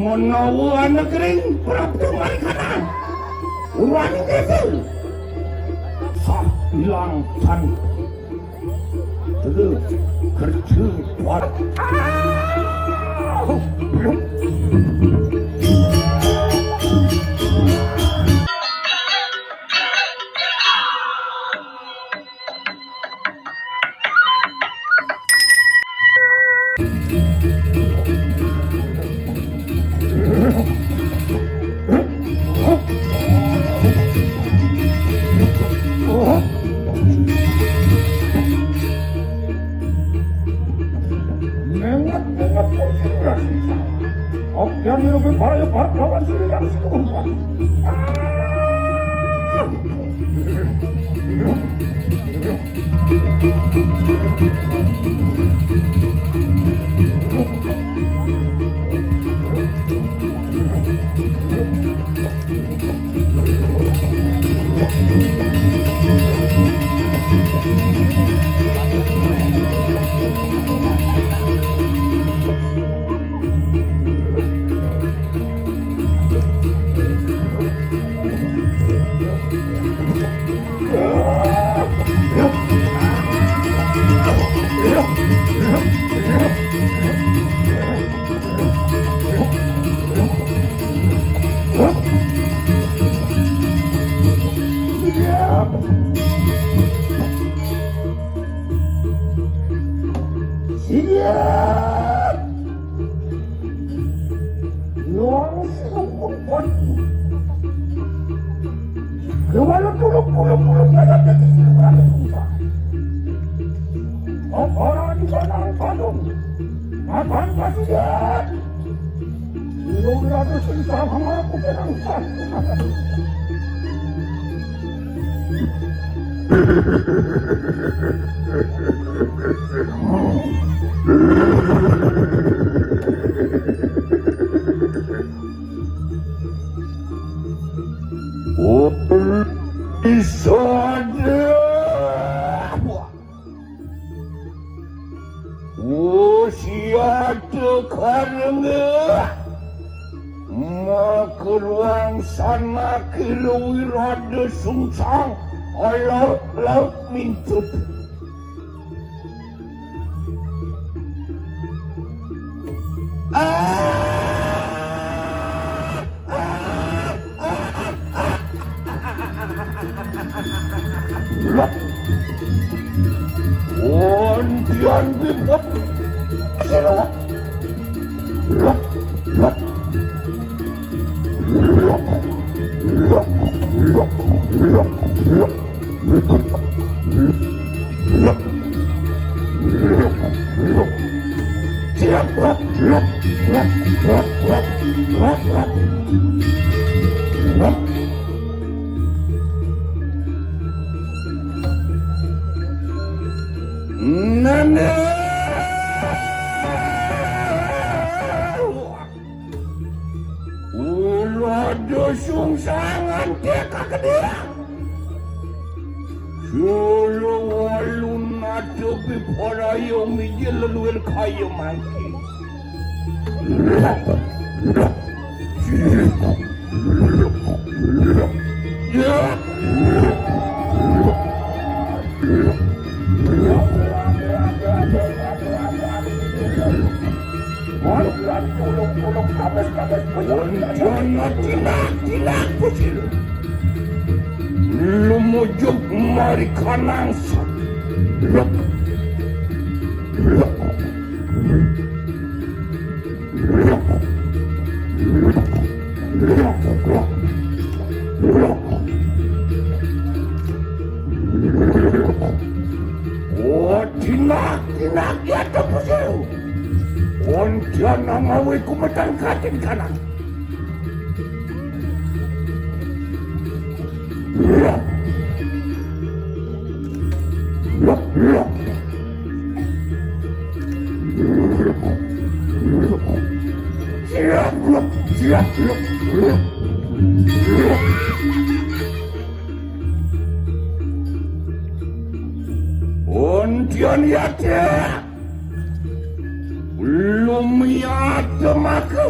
Menawa negeri Prabu Marikana Urwani Kecil sak hilang tan terus kerja buat yang lebih bahaya kawan sudah sekolah. Makeruang sana kilui rada sungsang laut mintut. Ondian bibot selawat. Sungsangan teka kedua solo walun nado biparayo mijil leluir kayo mangki Jangan tidak pusil ujung mari kanang oh tinak ya tepusiu ontian namawi kumetan katin kanan Ontian yate lumiyate maku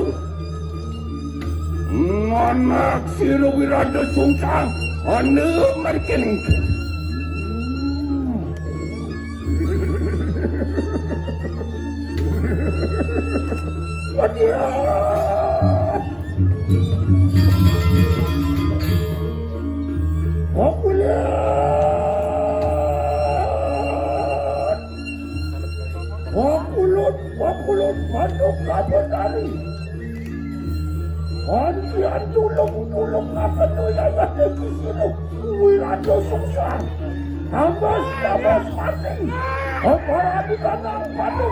anak siru wirada sungsang ane merkening Populut manuk kabutari Antian tulung apa noyaya dekisilu wirado sungsang Nambas mati Opara di kanang pati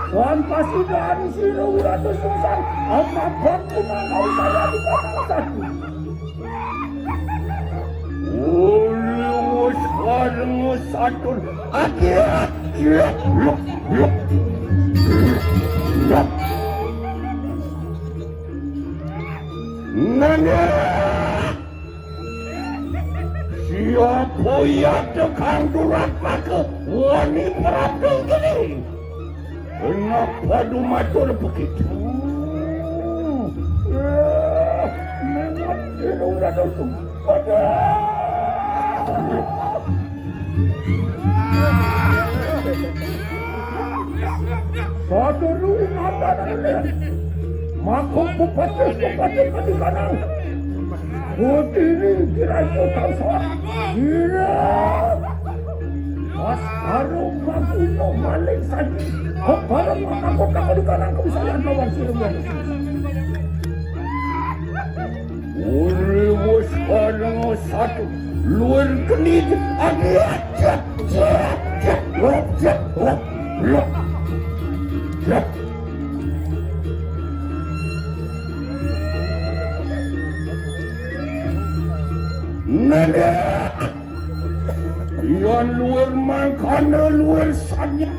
Pankasidan silu wirado sungsang Apa bakti manau saya di kanang satu Ulus harus satu akiat Nana siapa yang tekan durat maka wani merapi gini kenapa dumatur begitu memang tidak ada pada satu rumah tanah Maka bupati di kanan Putiri kira itu tahu kira Mas harum makuno malik saja Kebarang maka di kanan kebiasaan lawan siluman Uriwus barang satu luar kenit agiat Nada yang luar mangkana luar sanyang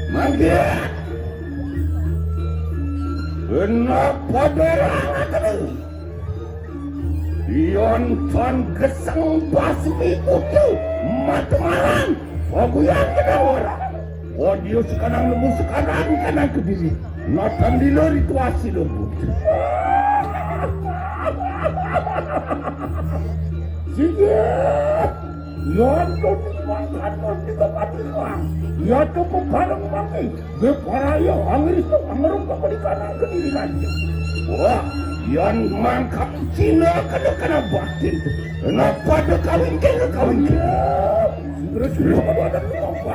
Mangga kenapa darah yang tan kesang basmi utuh matemaran paguyan kena orang audio sekarang nemu sekarang kena kediri natan di lori tuasi lembut Sige, yan to dimakan mo di kapatilang. Yan to po parang maki. Di parayo, ang risto, ang marong kapalikan ang kanilinan niyo. Wah, yan mangkap Cina kana batin. Kenapa ada kawin kayo? Terus kenapa ada apa?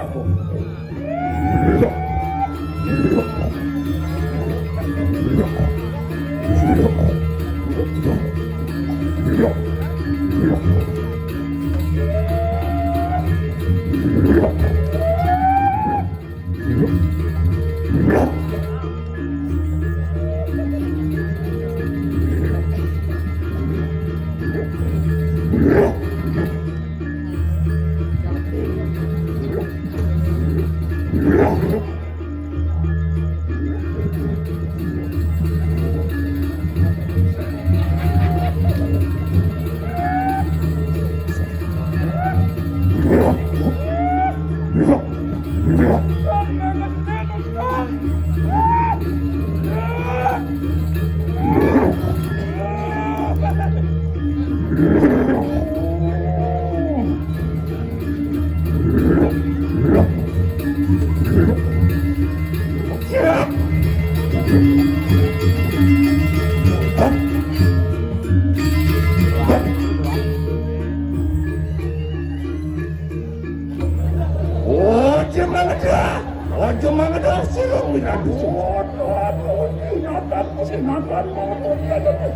Sinatan mo ito talaga.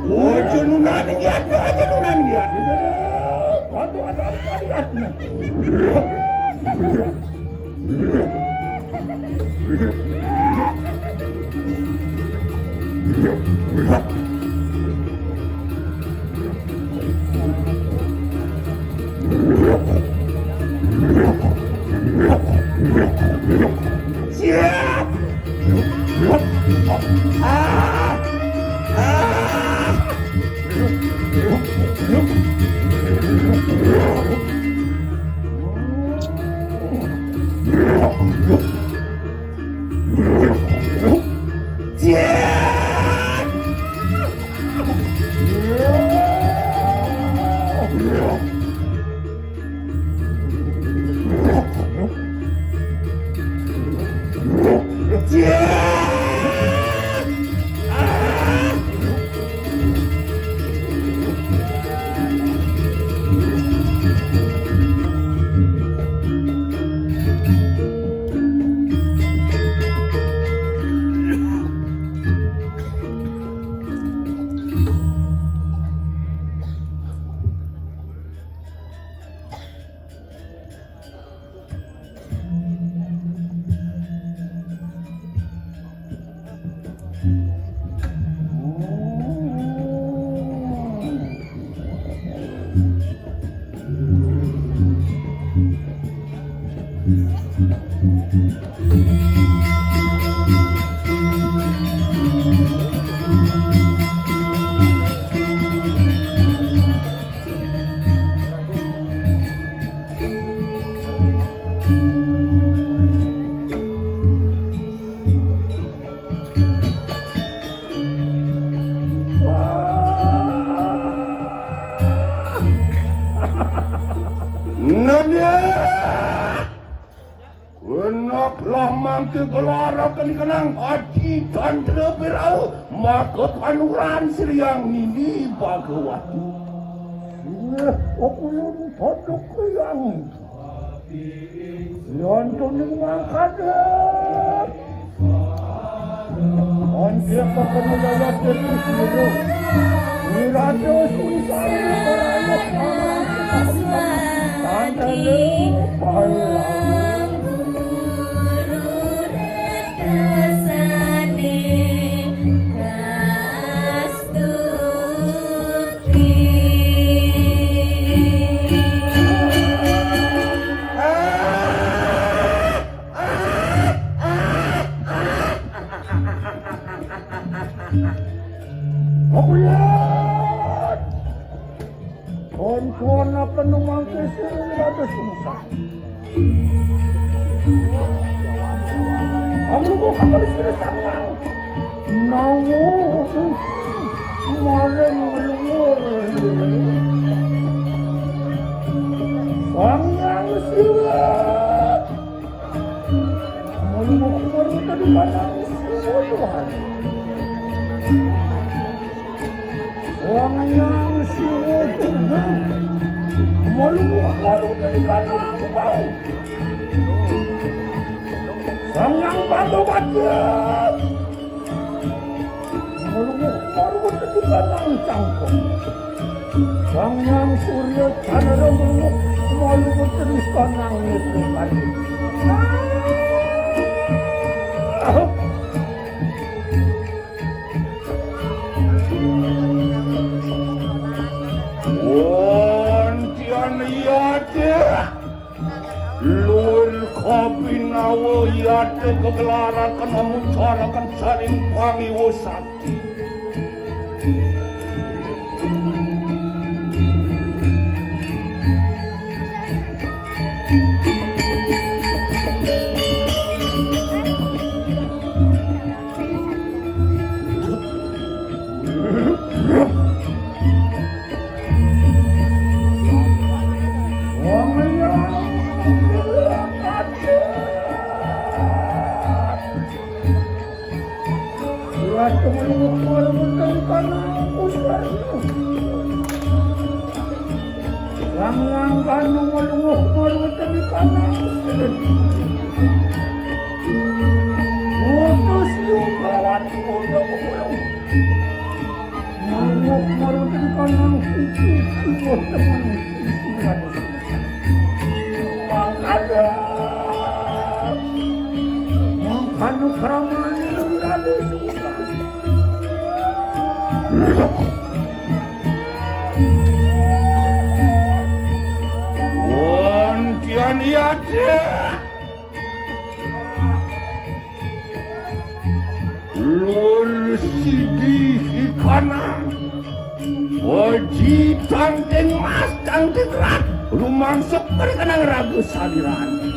Ojo nunan giat aja nunan giat. Waduh ada lihat nih. Siap. Enaklah mangke gelarakan kenang haji dan terberau maka panuran siriang ini bagawati. Aku yang podok yang tuning mangkadap. Once pepenudaya terus dulu. Wirado sunsari berayok tandale palang. Akuliat! Kon-kon apa numang kesini ada susah. Aku mau kapal istri sama. Nawo, kemarin melumur. Sangang silat. Melumur tadi panang silat. Orang yang siwot malu dari kanan ke bawah. Sang yang batu bajet malu dari kanan cangkok. Sang yang surya candra malu dari kanan itu tadi. Lur kabinawo yate kegelarakan memucarakan saling pangiwo sakti. Lang kanong malungok dari kanan. Utos yung kawan ko na Nangok marutin ka ng susunod naman sigurado sa Mangkada Mangkano karaman sigurado sa Wan kian yate Lul sidi hikana Oji tangting mas tangting rat Rumangsok kari kanang ragu saliran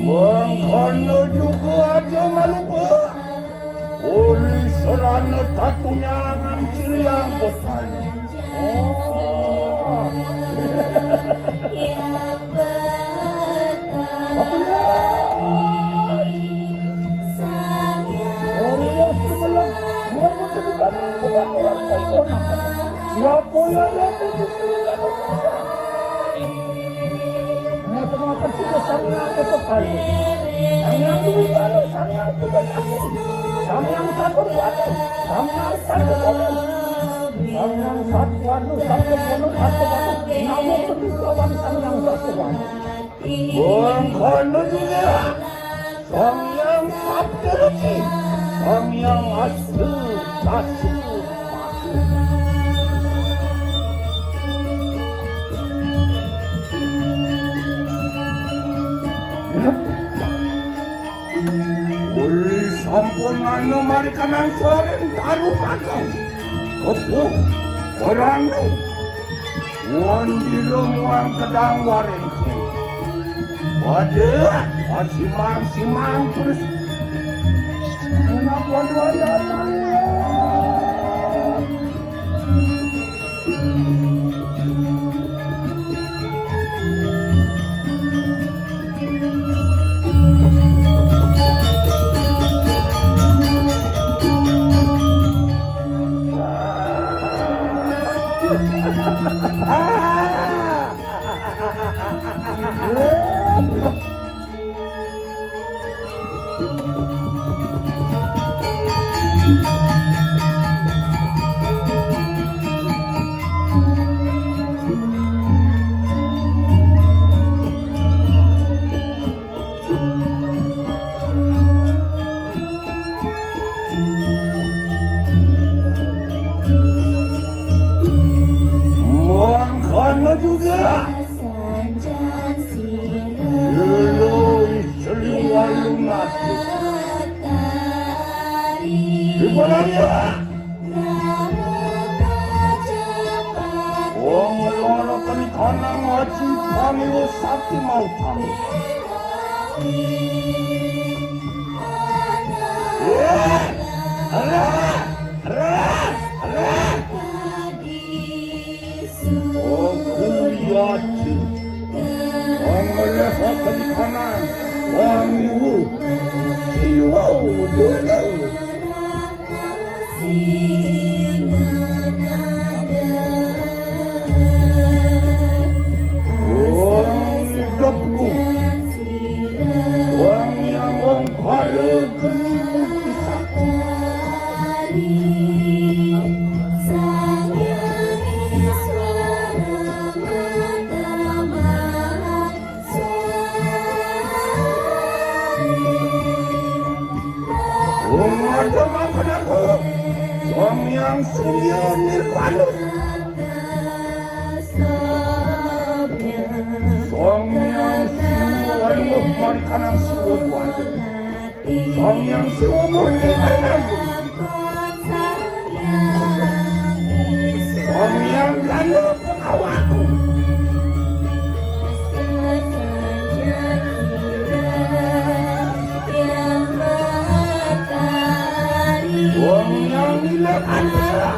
Mengkono juga aja maluku Uli serana tatunya ngancir yang bosan Mengkono juga Samyang Sabdaruci Samyang Asu Tasu Uli sampun anu marikan ang soren taruh pagaw Kepuh orang Wan dilumuang kedang waren Waduh, simang terus. Kenapa Mengkono juga Leloi seliwalung nasi Dimana dia? Wong loro kanang ngaji pamiwo sakti mau pami kanang surya nirwana Songyang Siwa waduh mari kanang Siwa waduh Songyang Siwa murni kanang Songyang Ganda pengawaku Songyang Nila Kandara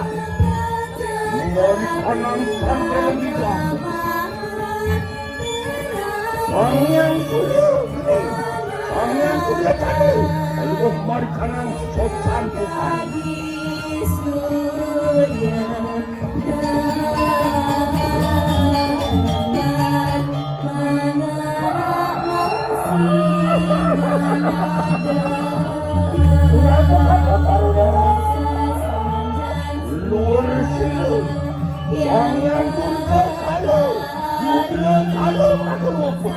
Mari kanang Kandara Nila Songyang Surya Songyang Surya Tani ayo mari kanang sosan Tuhan Luar silu Songyang Surya kalau kalau aku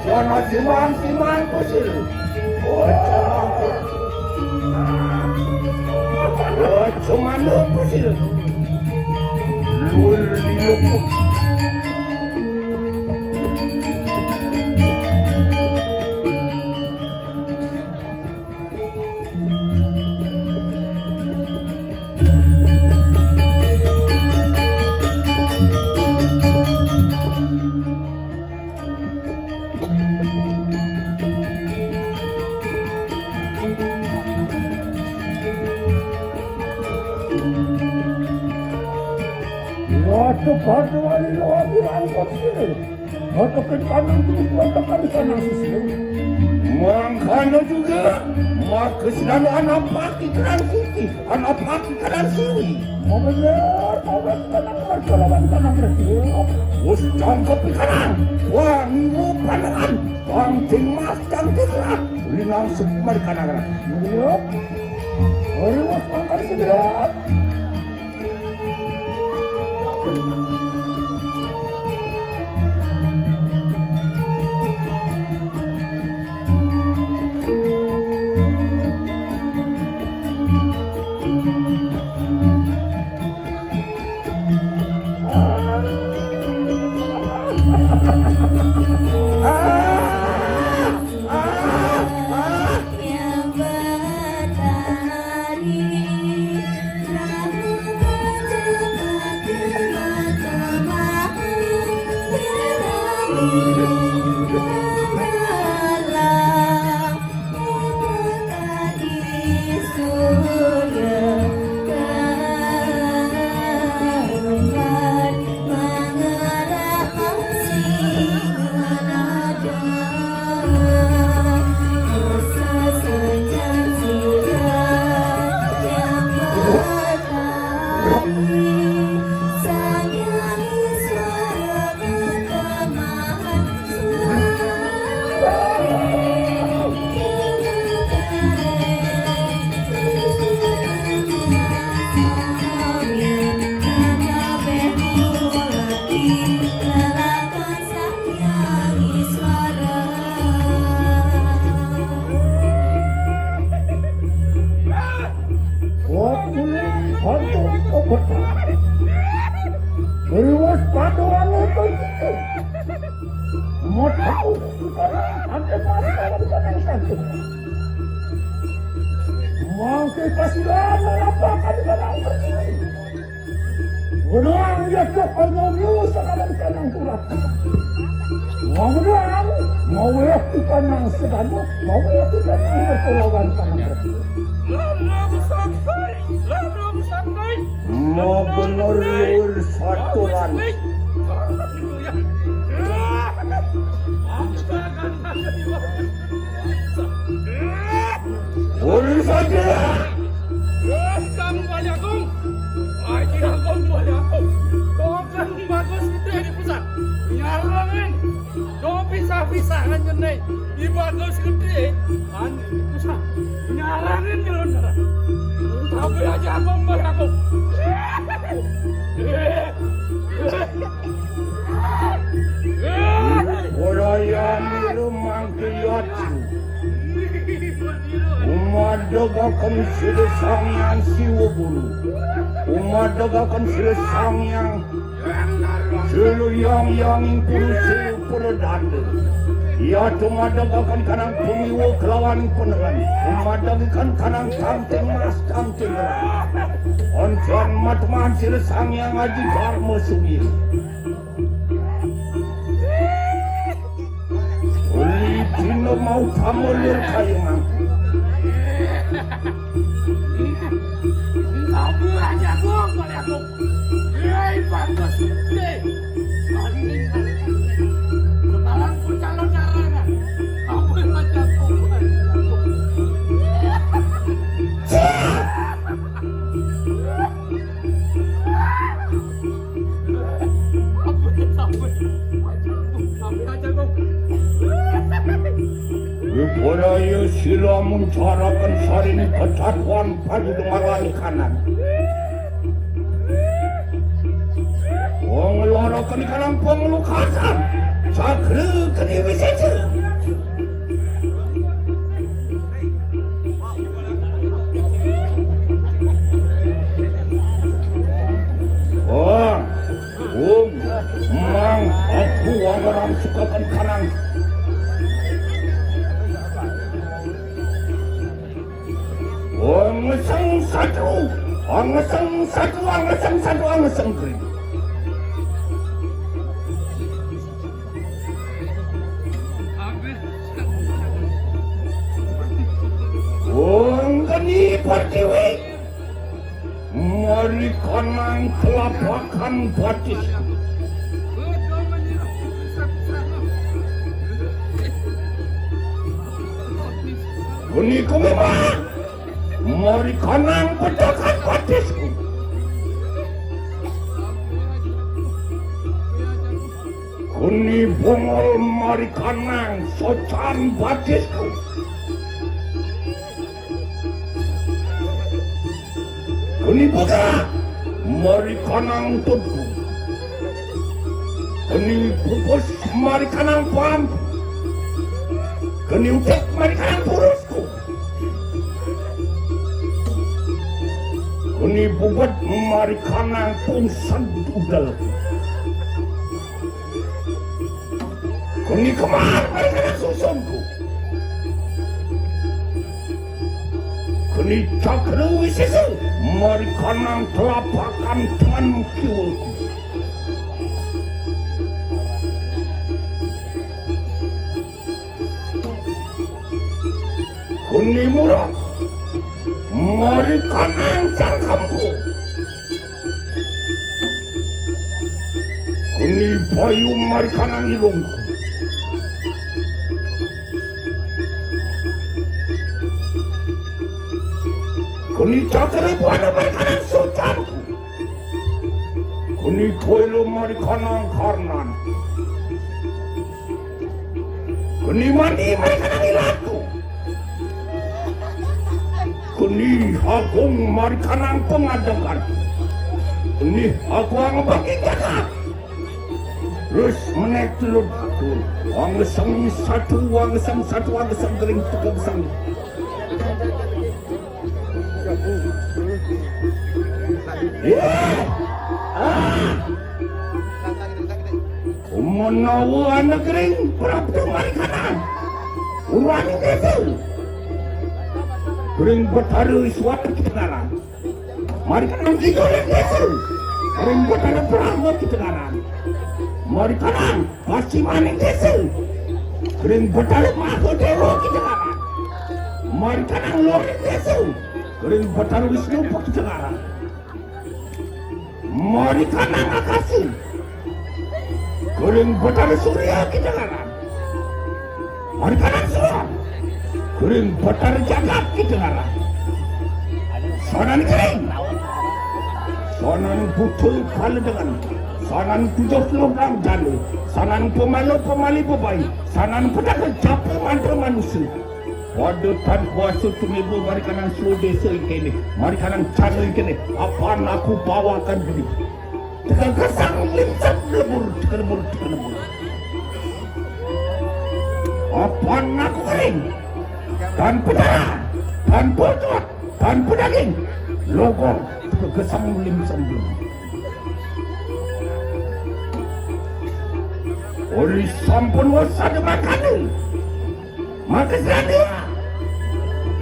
Jangan simang kusir. Cuman lu kusir. Lul dilupuk. Waktu pada wali lagi angkot sini, waktu ke kanan itu waktu ke kanan sini. Mangkano juga, maka sedang anak paki kanan kiri, anak paki kanan kiri. Mau benar, kanan bersih. Us cangkep di kanan, wang pandangan, wang timas cangkep kanan, linang semua di kanan. Lihat, hari was pangkal segera. Beriwas pada orang itu mau tahu sampai mana mau kita sudah melaporkan barang bersih beruang dia cepat mau sekarang kanang surat mau beruang mau di kanang sedang mau di kanang berkolawan kanang bersih mau benar satuan saja. Kamu balik aku. Aji aku balik aku. Dokan bagus gede di pusat. Nyarangin. Do bisa kan jenai. Di bagus gede. Kan di pusat. Nyarangin jalan darah. Tapi aja aku balik aku. Orang itu mangkiyatu. Umadagakan sila sangyang siwabulu. Umadagakan sila sangyang siluyang puru silu peredanda. Ia tumadagakan kanang pumiwo kelawan penengan. Umadagakan kanang kamteng mas kamteng merah. Oncan matman sila sangyang aji dharma sumir. Uli dino mau pamulir kayang. Kamu aja aku balik aku. Hei bagus gede. Sekarang pun calon carangan. Kamu aja aku. Budaya sila mencarakan saring kecatuan pada dengaran kanan. Pengelarakan kanan pengelukasan. Cakra kini wisata. Mang, aku orang sukakan kanan. Angesang satu kering. Gani pertiwi. Mari kanang telapakan batis. Gani kumimah. Mari kanang pedakan batisku. Kuni bongol mari kanang socan batisku. Kuni buka mari kanang tudku. Kuni pupus mari kanang pam. Kuni utek mari kanang purusku. Kuni bubat mari kanang pungsan udal. Kuni kemar mari kanang susunku. Kuni cakra wisesa mari kanang telapakan tangan kiwulku. Kuni murah mari kanang cangkamku. Kuni bayu mari kanang ilungku. Kuni cakra buana mari kanang sultanku. Kuni koelo mari kanang karnan. Kuni mandi mari kanang ilatku. Kuni agung mari kanang pengadangan. Kuni aku ang bagi jagat. Terus menek telur. Wangesang satu, wangesang kering tukang sang. Menawa anak kering Prabu mari kanang. Urani kesel. Kering bertaruh suatu ketenaran. Mari kanang digoreng kesel. Kering bertaruh Prabu ketenaran. Mari kanang pasti maning kesel. Kering bertaruh Mahadewa ketenaran. Mari kanang loreng kesel. Kering bertaruh Wisnu ketenaran. Mari kanang akasi. Kering bertaruh Surya ketenaran. Mari kanang Surya. Kering bertaruh Jagat ketenaran. Sanan kering. Sanan putul kala dengan. Sanan 70 jale. Sanan pemali bebai. Sanan pedagang capek mantra manusia. Waduh tan kuasa tumibu mari kanang slow desa ikene. Mari kanang channel ikene. Apaan aku bawakan budi. Tekan kasang limcat lebur. Apaan aku kering. Dan pedara. Dan bocot. Dan pedaging. Logong. Kesang limcat belum. Oleh sampun wasada makanan. Maka saya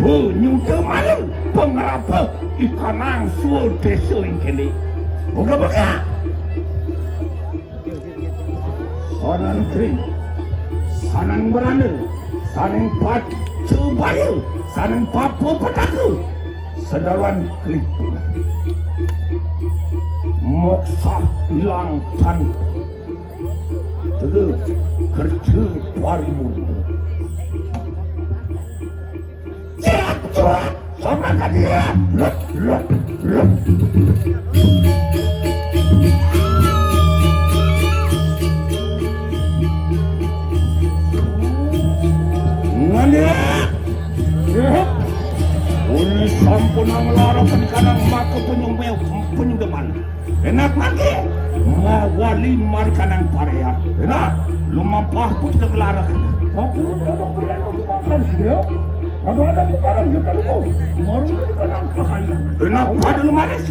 penyuka malam pengarapa ikanang suul desa ini. Buka. Sanan kering, sanan berana, sanan pat cebaya, sanan papu petaku, sedaran klik. Moksa hilang tanpa. Terus kerja parimu. Sama dia. Nganya. Uli sampun ngelarakan kanang maka penyunggeman. Enak lagi. Mawali mari kanang pareya. Enak. Lumampah pun kegelarakan. Aku udah berian untuk makan dia. Kalau ada sekarang kita lupa. Baru kita kanang bahaya. Enak pada lumaris.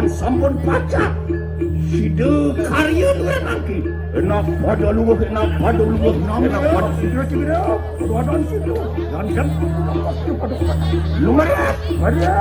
Sampun pacak sida karya luar nangki enak pada luar enak pada Sudah ada situ. Dan pada lumayan Maria.